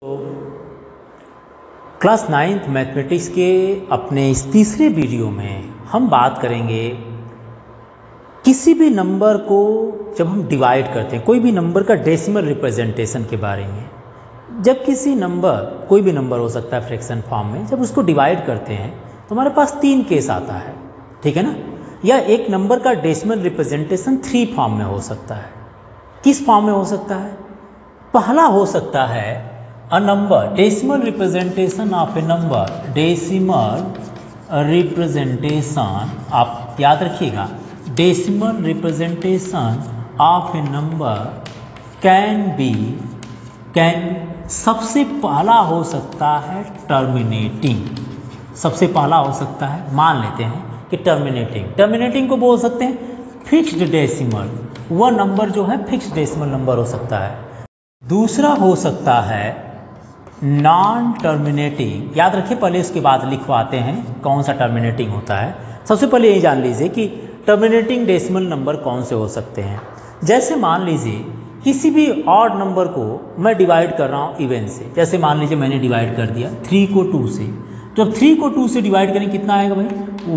तो class 9th mathematics के अपने इस तीसरे वीडियो में हम बात करेंगे किसी भी नंबर को जब हम डिवाइड करते हैं, कोई भी नंबर का डेसिमल रिप्रेजेंटेशन के बारे में। जब किसी नंबर, कोई भी नंबर हो सकता है फ्रैक्शन फॉर्म में, जब उसको डिवाइड करते हैं तो हमारे पास 3 केस आता है, ठीक है ना। या एक नंबर का डेसिमल रिप्रेजेंटेशन 3 फॉर्म में हो सकता है। किस फॉर्म में हो सकता है? पहला हो सकता है a number, decimal representation of a number, decimal representation, आप याद रखिएगा, decimal representation of a number can सबसे पहला हो सकता है टर्मिनेटिंग। सबसे पहला हो सकता है, मान लेते हैं कि टर्मिनेटिंग को बोल सकते हैं फिक्स्ड डेसिमल। वह नंबर जो है फिक्स्ड डेसिमल नंबर हो सकता है। दूसरा हो सकता है नॉन टर्मिनेटिंग। याद रखिए, पहले उसके बाद लिखवाते हैं कौन सा टर्मिनेटिंग होता है। सबसे पहले यही जान लीजिए कि टर्मिनेटिंग डेसिमल नंबर कौन से हो सकते हैं। जैसे मान लीजिए किसी भी ऑड नंबर को मैं डिवाइड कर रहा हूँ इवन से। जैसे मान लीजिए मैंने डिवाइड कर दिया 3 को 2 से, तो अब 3 को 2 से डिवाइड करें कितना आएगा भाई?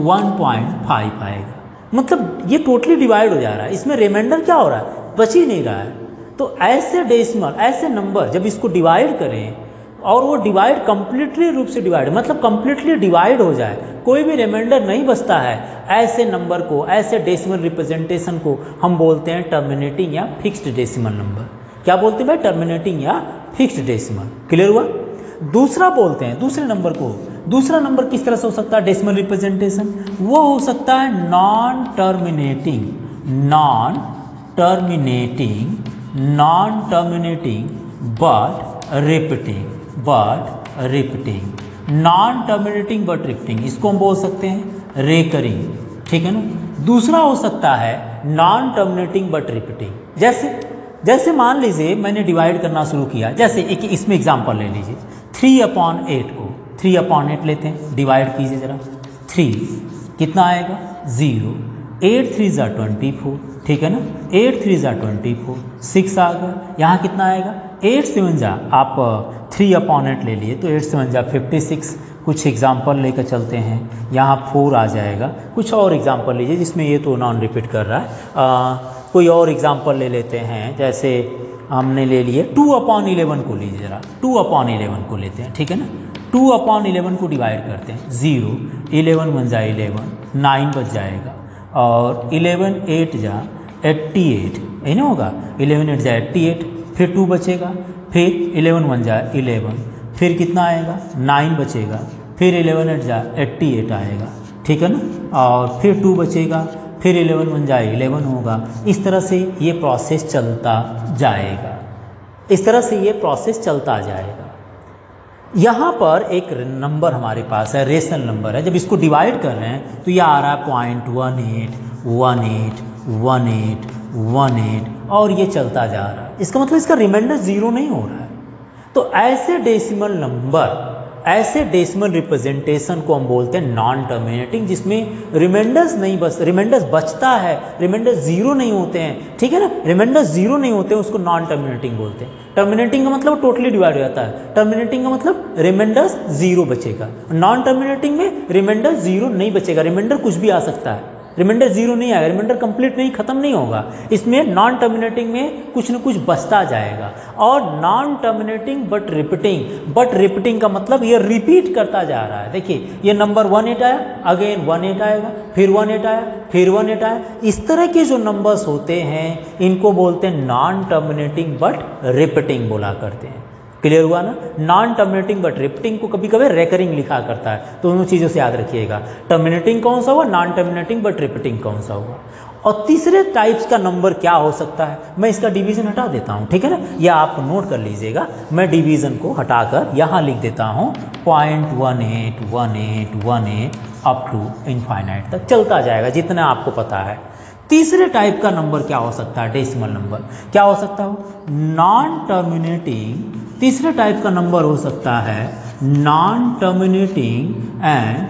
1.5 आएगा। मतलब ये टोटली डिवाइड हो जा रहा है, इसमें रिमाइंडर क्या हो रहा है? बच ही नहीं रहा है। तो ऐसे डेसिमल, ऐसे नंबर जब इसको डिवाइड करें और वो डिवाइड कंप्लीटली रूप से डिवाइड, मतलब कंप्लीटली डिवाइड हो जाए, कोई भी रिमाइंडर नहीं बचता है, ऐसे नंबर को, ऐसे डेसिमल रिप्रेजेंटेशन को हम बोलते हैं टर्मिनेटिंग या फिक्स्ड डेसिमल नंबर। क्या बोलते हैं भाई? टर्मिनेटिंग या फिक्स्ड डेसिमल। क्लियर हुआ? दूसरा बोलते हैं, दूसरे नंबर को, दूसरा नंबर किस तरह से हो सकता है डेसिमल रिप्रेजेंटेशन? वो हो सकता है non terminating but repeating. Non terminating but repeating, इसको हम बोल सकते हैं रेकरिंग, ठीक है ना। दूसरा हो सकता है नॉन टर्मिनेटिंग बट रिपीटिंग। जैसे मान लीजिए मैंने डिवाइड करना शुरू किया, जैसे एक इसमें एग्जांपल ले लीजिए 3/8 को 3/8 लेते हैं, डिवाइड कीजिए जरा। 3 कितना आएगा? 0। 8 3 = 24, ठीक है ना। 8 3 = 24, 6 आ गया। यहाँ कितना आएगा? 8 7 जा, आप 3/8 ले लिए तो 8 7 जा 56। कुछ एग्जाम्पल लेकर चलते हैं, यहाँ 4 आ जाएगा। कुछ और एग्जाम्पल लीजिए जिसमें ये तो नॉन रिपीट कर रहा है। कोई और एग्जाम्पल ले लेते हैं, जैसे हमने ले लिए 2/11 को लीजिए जरा। 2/11 को लेते हैं, ठीक है ना। 2/11 को डिवाइड करते हैं। 0 11 1 जा 11, 9 बच जाएगा। और 11 8 जा 88, यही ना होगा। 11 8 जा 88, फिर 2 बचेगा, फिर 11 1 जा 11, फिर कितना आएगा? 9 बचेगा, फिर 11 8 जा 88 आएगा, ठीक है ना। और फिर 2 बचेगा, फिर 11 1 जा 11 होगा। इस तरह से ये प्रोसेस चलता जाएगा, इस तरह से ये प्रोसेस चलता जाएगा। यहाँ पर एक नंबर हमारे पास है, रेशनल नंबर है। जब इसको डिवाइड कर रहे हैं तो यह आ रहा है 0.181818 और ये चलता जा रहा है। इसका मतलब इसका रिमाइंडर 0 नहीं हो रहा है। तो ऐसे डेसिमल नंबर, ऐसे डेसिमल रिप्रेजेंटेशन को हम बोलते हैं नॉन टर्मिनेटिंग, जिसमें रिमाइंडर्स नहीं बच, रिमाइंडर्स बचता है, रिमाइंडर 0 नहीं होते हैं, ठीक है ना। रिमाइंडर 0 नहीं होते हैं, उसको नॉन टर्मिनेटिंग बोलते हैं। टर्मिनेटिंग का मतलब टोटली डिवाइड हो जाता है। टर्मिनेटिंग का मतलब रिमाइंडर्स 0 बचेगा। नॉन टर्मिनेटिंग में रिमाइंडर 0 नहीं बचेगा, रिमाइंडर कुछ भी आ सकता है, रिमाइंडर 0 नहीं आएगा, रिमाइंडर कंप्लीट नहीं, खत्म नहीं होगा। इसमें नॉन टर्मिनेटिंग में कुछ न कुछ बचता जाएगा। और नॉन टर्मिनेटिंग बट रिपीटिंग का मतलब ये रिपीट करता जा रहा है। देखिए ये नंबर 18 आया, अगेन 18 आएगा, फिर 18 आया, फिर 18 आया। इस तरह के जो नंबर्स होते हैं इनको बोलते हैं नॉन टर्मिनेटिंग बट रिपीटिंग बोला करते हैं। क्लियर हुआ ना। नॉन टर्मिनेटिंग बट रिपीटिंग को कभी कभी रेकरिंग लिखा करता है, तो दोनों चीज़ों से याद रखिएगा। टर्मिनेटिंग कौन सा हुआ, नॉन टर्मिनेटिंग बट रिपीटिंग कौन सा हुआ। और तीसरे टाइप्स का नंबर क्या हो सकता है, मैं इसका डिवीजन हटा देता हूँ, ठीक है ना। यह आप नोट कर लीजिएगा, मैं डिवीजन को हटाकर यहाँ लिख देता हूँ 0.181818 अप टू इनफाइनाइट तक चलता जाएगा, जितना आपको पता है। तीसरे टाइप का नंबर क्या हो सकता है, डेसिमल नंबर क्या हो सकता है? Non terminating. तीसरे टाइप का नंबर हो सकता है non terminating and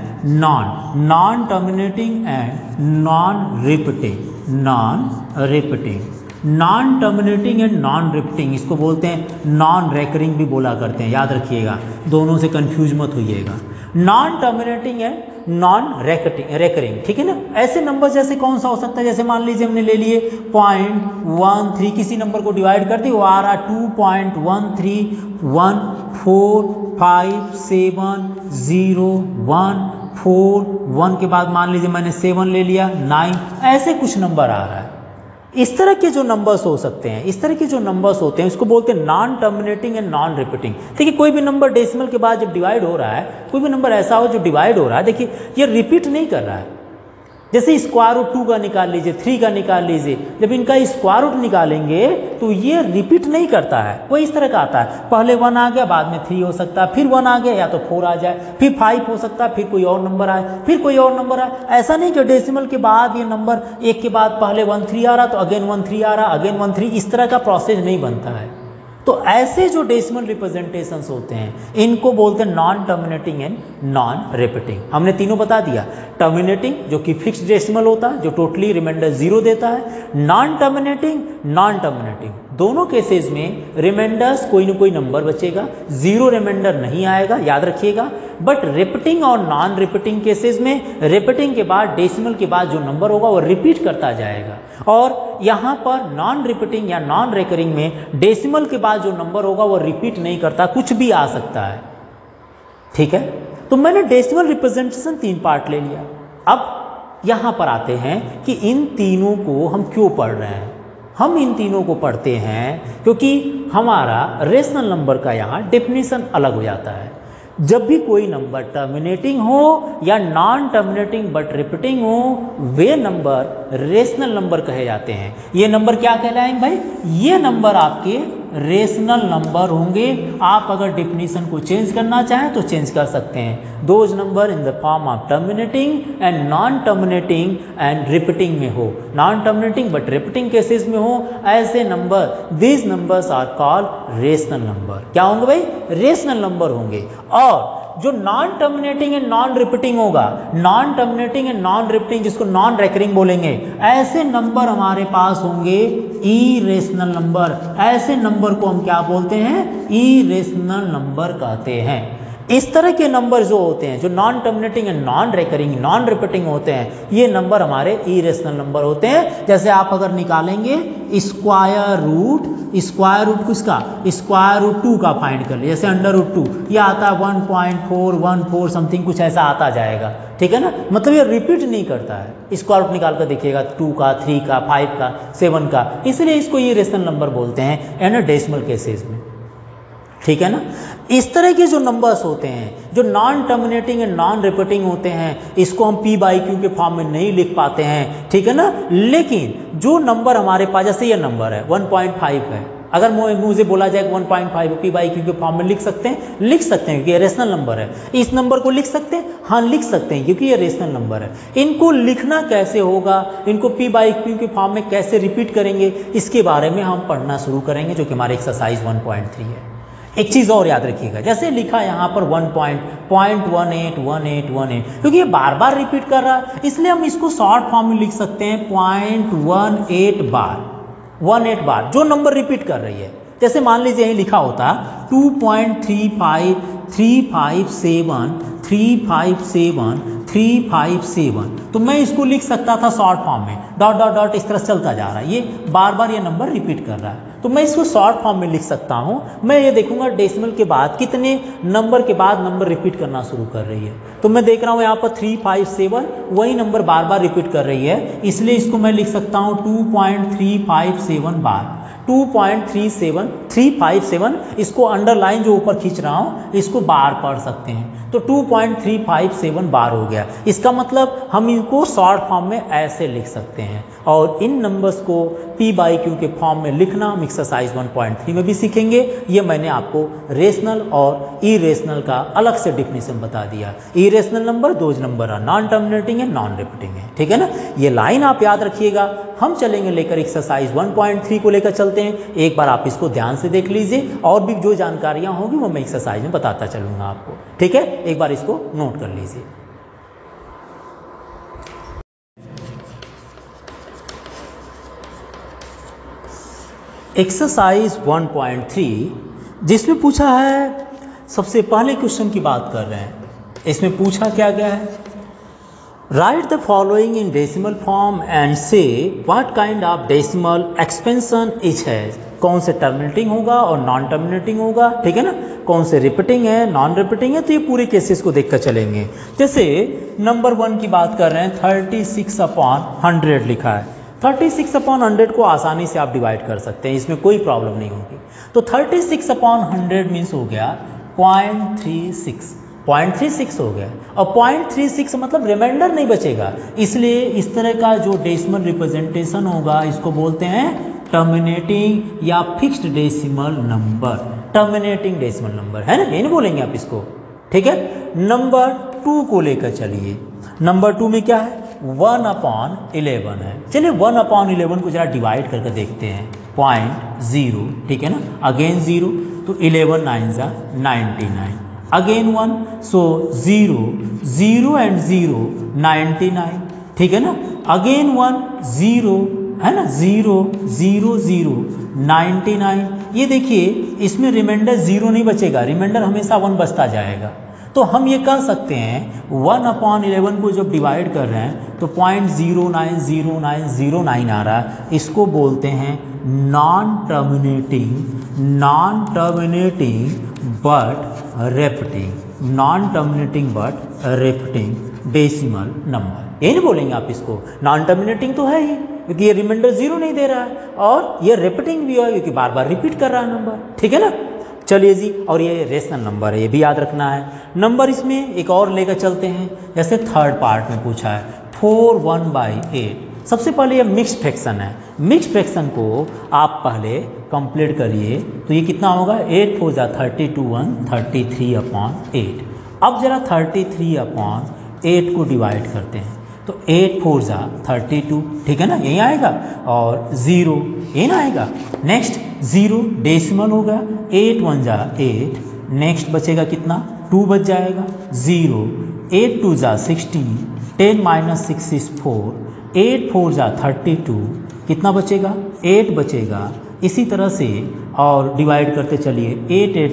non repeating. Non terminating and non repeating, इसको बोलते हैं नॉन रेकरिंग भी बोला करते हैं, याद रखिएगा, दोनों से कंफ्यूज मत होइएगा। Non terminating and non recurring, ठीक है ना। ऐसे नंबर जैसे कौन सा हो सकता है, जैसे मान लीजिए हमने ले लिए 0.13, किसी नंबर को डिवाइड कर दी, वो आ रहा 2.1314570141 के बाद मान लीजिए मैंने 7 ले लिया, 9, ऐसे कुछ नंबर आ रहा है। इस तरह के जो नंबर्स हो सकते हैं, इस तरह के जो नंबर्स होते हैं, इसको बोलते हैं non terminating and non repeating. देखिए कोई भी नंबर डेसिमल के बाद जब डिवाइड हो रहा है, कोई भी नंबर ऐसा हो जो डिवाइड हो रहा है, देखिए ये रिपीट नहीं कर रहा है। जैसे स्क्वायर रूट 2 का निकाल लीजिए, 3 का निकाल लीजिए, जब इनका स्क्वायर रूट निकालेंगे तो ये रिपीट नहीं करता है, वो इस तरह का आता है, पहले 1 आ गया, बाद में 3 हो सकता है, फिर 1 आ गया, या तो 4 आ जाए, फिर 5 हो सकता है, फिर कोई और नंबर आए, फिर कोई और नंबर आए। ऐसा नहीं कि डेसिमल के बाद ये नंबर एक के बाद पहले 1 3 आ रहा तो अगेन 1 3 आ रहा, अगेन 1 3, इस तरह का प्रोसेस नहीं बनता है। तो ऐसे जो डेसिमल रिप्रेजेंटेशंस होते हैं, इनको बोलते हैं non terminating and non repeating. हमने तीनों बता दिया। टर्मिनेटिंग जो कि फिक्स्ड डेसिमल होता है, जो टोटली रिमाइंडर 0 देता है। नॉन टर्मिनेटिंग, नॉन टर्मिनेटिंग, दोनों केसेस में रिमाइंडर्स कोई ना कोई नंबर बचेगा, 0 रिमाइंडर नहीं आएगा, याद रखिएगा। बट रिपीटिंग और नॉन रिपीटिंग केसेस में रिपीटिंग के बाद डेसिमल के बाद जो नंबर होगा वो रिपीट करता जाएगा, और यहाँ पर नॉन रिपीटिंग या नॉन रेकरिंग में डेसिमल के बाद जो नंबर होगा वो रिपीट नहीं करता, कुछ भी आ सकता है, ठीक है। तो मैंने डेसिमल रिप्रेजेंटेशन 3 पार्ट ले लिया। अब यहाँ पर आते हैं कि इन तीनों को हम क्यों पढ़ रहे हैं। हम इन तीनों को पढ़ते हैं क्योंकि हमारा रेशनल नंबर का यहाँ डेफिनेशन अलग हो जाता है। जब भी कोई नंबर टर्मिनेटिंग हो या नॉन टर्मिनेटिंग बट रिपीटिंग हो, वे नंबर रेशनल नंबर कहे जाते हैं। ये नंबर क्या कहलाएंगे भाई? ये नंबर आपके रेशनल नंबर होंगे। आप अगर डेफिनेशन को चेंज करना चाहें तो चेंज कर सकते हैं। Those number in the form of terminating and non terminating and repeating में हो, non terminating but repeating cases में हो, ऐसे number, these numbers are called rational number. क्या होंगे भाई? रेशनल नंबर होंगे। और जो non terminating and non repeating होगा, non terminating and non repeating, जिसको नॉन रेकरिंग बोलेंगे, ऐसे नंबर हमारे पास होंगे इरेशनल नंबर। ऐसे नंबर को हम क्या बोलते हैं? इरेशनल नंबर कहते हैं। इस तरह के नंबर जो होते हैं, जो non terminating and non recurring, non repeating होते हैं, ये नंबर हमारे इरेशनल नंबर होते हैं। जैसे आप अगर निकालेंगे स्क्वायर रूट किसका? स्क्वायर रूट 2 का फाइंड कर ले, जैसे अंडर रूट 2, ये आता है 1.414 समथिंग, कुछ ऐसा आता जाएगा, ठीक है ना। मतलब ये रिपीट नहीं करता है। स्क्वायर रूट निकाल कर देखिएगा, 2 का, 3 का, 5 का, 7 का, इसलिए इसको ये रेशनल नंबर बोलते हैं एंड डेसिमल केसेस में, ठीक है ना। इस तरह के जो नंबर्स होते हैं, जो non terminating and non repeating होते हैं, इसको हम P बाई Q के फॉर्म में नहीं लिख पाते हैं, ठीक है ना। लेकिन जो नंबर हमारे पास, जैसे ये नंबर है 1.5 है, अगर मुझे बोला जाए 1.5 P बाई Q के फॉर्म में लिख सकते हैं, लिख सकते हैं क्योंकि ये रेशनल नंबर है। इस नंबर को लिख सकते हैं, हाँ लिख सकते हैं क्योंकि ये रेशनल नंबर है। इनको लिखना कैसे होगा, इनको P बाई Q के फॉर्म में कैसे रिपीट करेंगे, इसके बारे में हम पढ़ना शुरू करेंगे, जो कि हमारे एक्सरसाइज 1.3 है। एक चीज़ और याद रखिएगा, जैसे लिखा यहाँ पर 1.181818, क्योंकि ये बार बार रिपीट कर रहा है, इसलिए हम इसको शॉर्ट फॉर्म में लिख सकते हैं 0.18 बार, 18 बार जो नंबर रिपीट कर रही है। जैसे मान लीजिए यही लिखा होता 2.35357 तो मैं इसको लिख सकता था शॉर्ट फॉर्म में, डॉट डॉट डॉट इस तरह चलता जा रहा है, ये बार बार ये नंबर रिपीट कर रहा है, तो मैं इसको शॉर्ट फॉर्म में लिख सकता हूँ। मैं ये देखूंगा डेसिमल के बाद कितने नंबर के बाद नंबर रिपीट करना शुरू कर रही है, तो मैं देख रहा हूँ यहाँ पर 357 वही नंबर बार बार रिपीट कर रही है, इसलिए इसको मैं लिख सकता हूँ 2.357 बार, 2.357 इसको अंडरलाइन जो ऊपर खींच रहा हूँ, इसको बार पढ़ सकते हैं, तो 2.357 बार हो गया। इसका मतलब हम इनको शॉर्ट फॉर्म में ऐसे लिख सकते हैं। और इन नंबर्स को P बाई Q के फॉर्म में लिखना हम एक्सरसाइज 1.3 में भी सीखेंगे। ये मैंने आपको रेशनल और इरेशनल का अलग से डिफिनेशन बता दिया। इरेशनल नंबर दोज नंबर है नॉन टर्मिनेटिंग है, नॉन रिपीटिंग है, ठीक है ना। ये लाइन आप याद रखिएगा। हम चलेंगे लेकर एक्सरसाइज 1.3 को लेकर चलते हैं। एक बार आप इसको ध्यान से देख लीजिए, और भी जो जानकारियाँ होंगी वो मैं एक्सरसाइज में बताता चलूँगा आपको, ठीक है। एक बार इसको नोट कर लीजिए। एक्सरसाइज 1.3 जिसमें पूछा है, सबसे पहले क्वेश्चन की बात कर रहे हैं। इसमें पूछा क्या गया है, write the following in decimal form and say what kind of decimal expansion each है। कौन से टर्मिनेटिंग होगा और नॉन टर्मिनेटिंग होगा, ठीक है ना, कौन से रिपीटिंग है नॉन रिपीटिंग है, तो ये पूरे केसेस को देखकर चलेंगे। जैसे नंबर 1 की बात कर रहे हैं, 36/100 लिखा है। 36/100 को आसानी से आप डिवाइड कर सकते हैं, इसमें कोई प्रॉब्लम नहीं होगी। तो 36/100 मीन्स हो गया 0.36 हो गया, और 0.36 मतलब रिमाइंडर नहीं बचेगा, इसलिए इस तरह का जो डेसिमल रिप्रेजेंटेशन होगा इसको बोलते हैं टर्मिनेटिंग या fixed decimal number. Terminating decimal number है ना, ये नहीं बोलेंगे आप इसको, ठीक है। नंबर 2 को लेकर चलिए। नंबर 2 में क्या है, 1/11 है। चलिए 1/11 को जरा डिवाइड करके देखते हैं। 0.0, ठीक है ना, अगेन 0, तो 11 9 99, अगेन 1, सो 0 0 एंड 0 99, ठीक है ना, अगेन 1 0 है ना, 0 0 0 99। ये देखिए इसमें रिमाइंडर 0 नहीं बचेगा, रिमाइंडर हमेशा 1 बचता जाएगा। तो हम ये कह सकते हैं 1/11 को जब डिवाइड कर रहे हैं तो 0.090909 आ रहा है, इसको बोलते हैं non terminating but repeating, non terminating but repeating decimal number. ये नहीं बोलेंगे आप इसको, नॉन टर्मिनेटिंग तो है ही क्योंकि ये रिमाइंडर 0 नहीं दे रहा है, और ये रिपीटिंग भी है क्योंकि बार बार रिपीट कर रहा है नंबर, ठीक है ना। चलिए जी, और ये रेशनल नंबर है, ये भी याद रखना है। नंबर इसमें एक और लेकर चलते हैं, जैसे थर्ड पार्ट में पूछा है 4/1/8। सबसे पहले ये मिक्स्ड फ्रैक्शन है, मिक्स्ड फ्रैक्शन को आप पहले कंप्लीट करिए, तो ये कितना होगा, 8 4 32 1 33/8। अब जरा 33/8 को डिवाइड करते हैं, तो 8 4 32, ठीक है ना, यही आएगा, और 0 ये ना आएगा। नेक्स्ट 0 डेसिमल होगा, 8 1 8, नेक्स्ट बचेगा कितना, 2 बच जाएगा, 0 8 2 16, 10 - 6 is 4, 8 4 32, कितना बचेगा, 8 बचेगा। इसी तरह से और डिवाइड करते चलिए, 8 8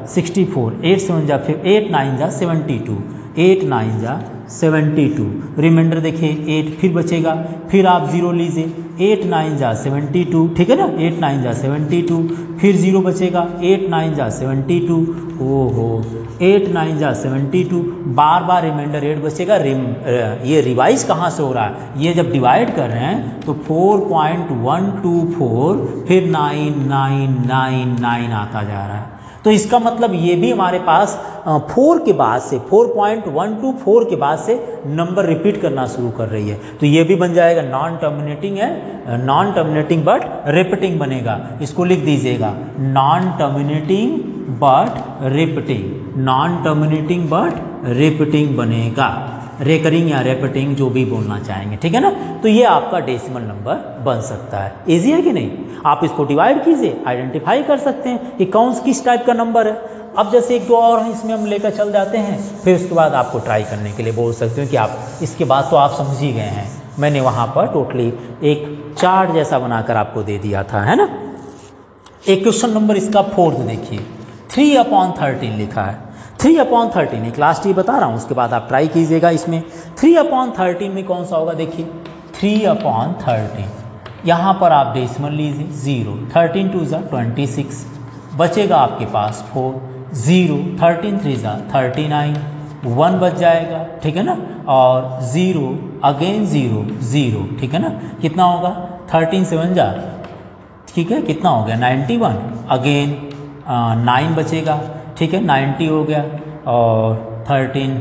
64, 8 7 फिर 8 9 72, 8 9 72, रिमाइंडर देखिए 8 फिर बचेगा, फिर आप 0 लीजिए, 8 9 72, ठीक है ना, 8 9 72, फिर 0 बचेगा, 8 9 72, ओहो 8 9 72, बार बार रिमाइंडर 8 बचेगा। ये रिवाइज कहाँ से हो रहा है, ये जब डिवाइड कर रहे हैं तो 4.124 फिर 9999 आता जा रहा है। तो इसका मतलब ये भी हमारे पास 4 के बाद से 4.124 के बाद से नंबर रिपीट करना शुरू कर रही है, तो ये भी बन जाएगा नॉन टर्मिनेटिंग है, नॉन टर्मिनेटिंग बट रिपीटिंग बनेगा। इसको लिख दीजिएगा, non terminating but repeating, non terminating but repeating बनेगा, रेकरिंग या रिपीटिंग जो भी बोलना चाहेंगे, ठीक है ना। तो ये आपका डेसिमल नंबर बन सकता है। इजी है कि नहीं, आप इसको डिवाइड कीजिए, आइडेंटिफाई कर सकते हैं कि कौन किस टाइप का नंबर है। अब जैसे एक दो और हैं, इसमें हम लेकर चल जाते हैं, फिर उसके बाद आपको ट्राई करने के लिए बोल सकते हैं कि आप इसके बाद तो आप समझ ही गए हैं। मैंने वहाँ पर टोटली एक चार्ट जैसा बनाकर आपको दे दिया था, है ना। एक क्वेश्चन नंबर इसका 4 देखिए, 3/13 लिखा है। 3/13 एक लास्ट ही बता रहा हूँ, उसके बाद आप ट्राई कीजिएगा। इसमें 3/13 में कौन सा होगा, देखिए 3/13, यहाँ पर आप डेसिमल लीजिए 0, 13 2 26, बचेगा आपके पास 4, 0 13 3 39, 1 बच जाएगा, ठीक है ना, और 0 अगेन 0 0, ठीक है ना, कितना होगा 13 7 ठीक है, कितना हो गया 91, अगेन 9 बचेगा, ठीक है, 90 हो गया, और 13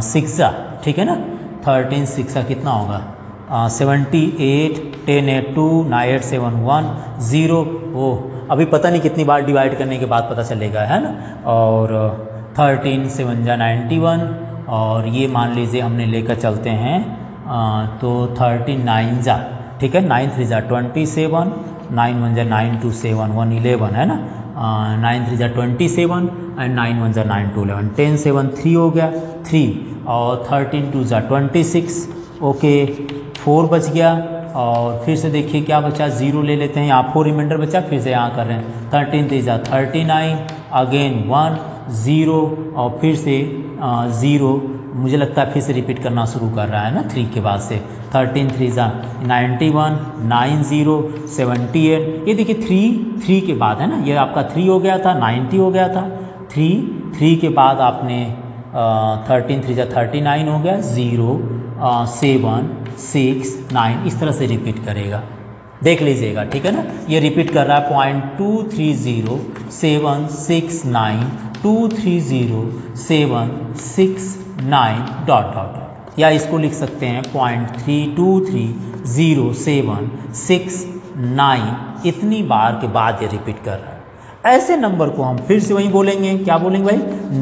6 ठीक है ना, 13 6 कितना होगा 78, 10 8 2 9 8 7 1 0। ओ अभी पता नहीं कितनी बार डिवाइड करने के बाद पता चलेगा, है ना। और 13 7 91, और ये मान लीजिए हमने लेकर चलते हैं तो 13 9 ठीक है, 9 3 27, 9 1 9 2 7 1 11, है ना, 9 3 27 एंड 9 1 9 2 11, 10 7 3 हो गया 3, और 13 2 26, ओके 4 बच गया, और फिर से देखिए क्या बचा, 0 ले लेते हैं, यहाँ 4 रिमाइंडर बचा, फिर से यहाँ कर रहे हैं 13 3 जा 39, अगेन 1 0 और फिर से 0, मुझे लगता है फिर से रिपीट करना शुरू कर रहा है ना 3 के बाद से, 13 3 जा 91 90 78, ये देखिए 3 के बाद है ना, ये आपका 3 हो गया था, 90 हो गया था, 3 के बाद आपने 13 3 जा 39 हो गया, 0 7 6 9, इस तरह से रिपीट करेगा, देख लीजिएगा, ठीक है ना। ये रिपीट कर रहा है 0.230 7 6 9 230 7 6 9 डॉट डॉट, या इसको लिख सकते हैं 0.3230 7 6 9, इतनी बार के बाद ये रिपीट कर रहा है। ऐसे नंबर को हम फिर से वही बोलेंगे, क्या बोलेंगे भाई,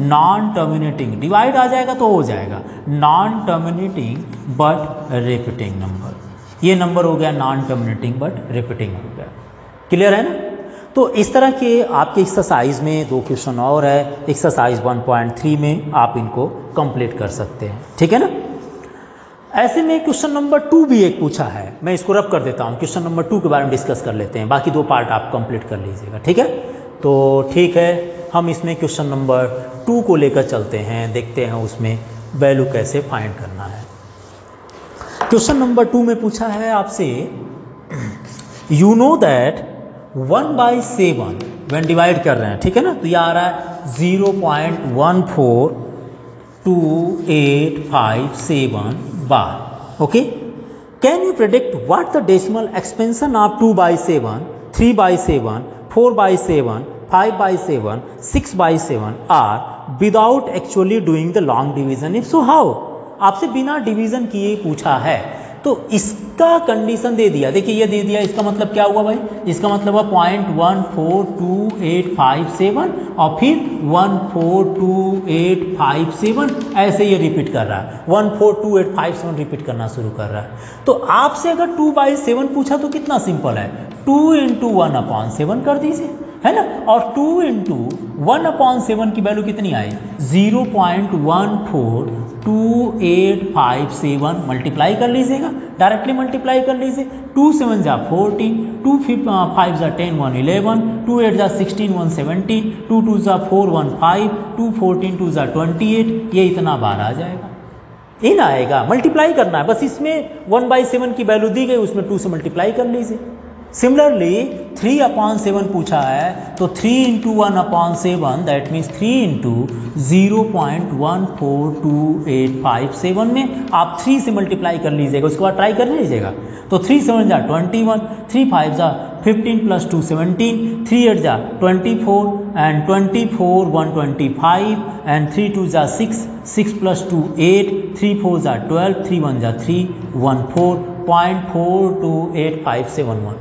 नॉन टर्मिनेटिंग, डिवाइड आ जाएगा तो हो जाएगा, non terminating but repeating number, ये नंबर हो गया नॉन टर्मिनेटिंग बट रिपीटिंग हो गया, क्लियर है ना। तो इस तरह के आपके एक्सरसाइज में 2 क्वेश्चन और है, एक्सरसाइज 1.3 में आप इनको कंप्लीट कर सकते हैं, ठीक है ना। ऐसे में क्वेश्चन नंबर 2 भी एक पूछा है, मैं इसको रब कर देता हूँ, क्वेश्चन नंबर 2 के बारे में डिस्कस कर लेते हैं, बाकी 2 पार्ट आप कंप्लीट कर लीजिएगा, ठीक है। तो ठीक है, हम इसमें क्वेश्चन नंबर 2 को लेकर चलते हैं, देखते हैं उसमें वैल्यू कैसे फाइंड करना है। क्वेश्चन नंबर 2 में पूछा है आपसे, you know that 1/7 when divide कर रहे हैं, ठीक है ना, तो ये आ रहा है 0.142857 bar, okay. Can you predict what the decimal expansion of 2/7 3/7 4/7 5/7 6/7 are without actually doing the long division, if so how. आपसे बिना डिवीजन किए पूछा है, तो इसका कंडीशन दे दिया, देखिए ये दे दिया, इसका मतलब क्या हुआ भाई, इसका मतलब हुआ 0.142857 और फिर 14285 ऐसे ये रिपीट कर रहा है, 14285 रिपीट करना शुरू कर रहा है। तो आपसे अगर 2/7 पूछा तो कितना सिंपल है, 2 × 1/7 कर दीजिए, है ना, और 2 × 1/7 की वैल्यू कितनी आई, 0.142857 मल्टीप्लाई कर लीजिएगा, डायरेक्टली मल्टीप्लाई कर लीजिए, 2 7 जा 14, 2 5 जा 10 1 11, 2 8 जा 16 1 17, 2 2 जा 4 1 5, 2 14 2 जा 28, ये इतना बार आ जाएगा, इन आएगा, मल्टीप्लाई करना है बस, इसमें 1/7 की वैल्यू दी गई, उसमें 2 से मल्टीप्लाई कर लीजिए। सिमिलरली 3/7 पूछा है, तो 3 × 1/7 दैट मीन्स 3 × 0.142857 में आप 3 से मल्टीप्लाई कर लीजिएगा, उसके बाद ट्राई कर लीजिएगा, तो 3 7 जा 21, 3 5 जा 15 + 2 17, 3 8 जा 24 एंड 24 125 एंड 3 2 जा 6, 6 + 2 8, 3 4 जा 12, 3 1 जा 3 14.428571।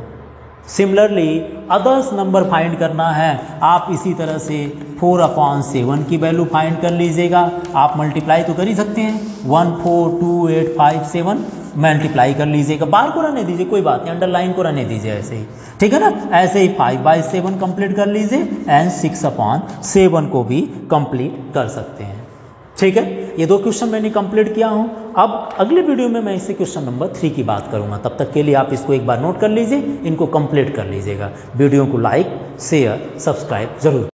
सिमिलरली अदर्स नंबर फाइंड करना है, आप इसी तरह से 4/7 की वैल्यू फाइंड कर लीजिएगा, आप मल्टीप्लाई तो कर ही सकते हैं, 14285 मल्टीप्लाई कर लीजिएगा, बार को रहने दीजिए, कोई बात नहीं, अंडरलाइन को रहने दीजिए ऐसे ही, ठीक है ना। ऐसे ही 5/7 कंप्लीट कर लीजिए एंड 6/7 को भी कंप्लीट कर सकते हैं, ठीक है। ये 2 क्वेश्चन मैंने कंप्लीट किया हूँ, अब अगले वीडियो में मैं इसे क्वेश्चन नंबर 3 की बात करूँगा, तब तक के लिए आप इसको एक बार नोट कर लीजिए, इनको कंप्लीट कर लीजिएगा, वीडियो को लाइक शेयर सब्सक्राइब जरूर।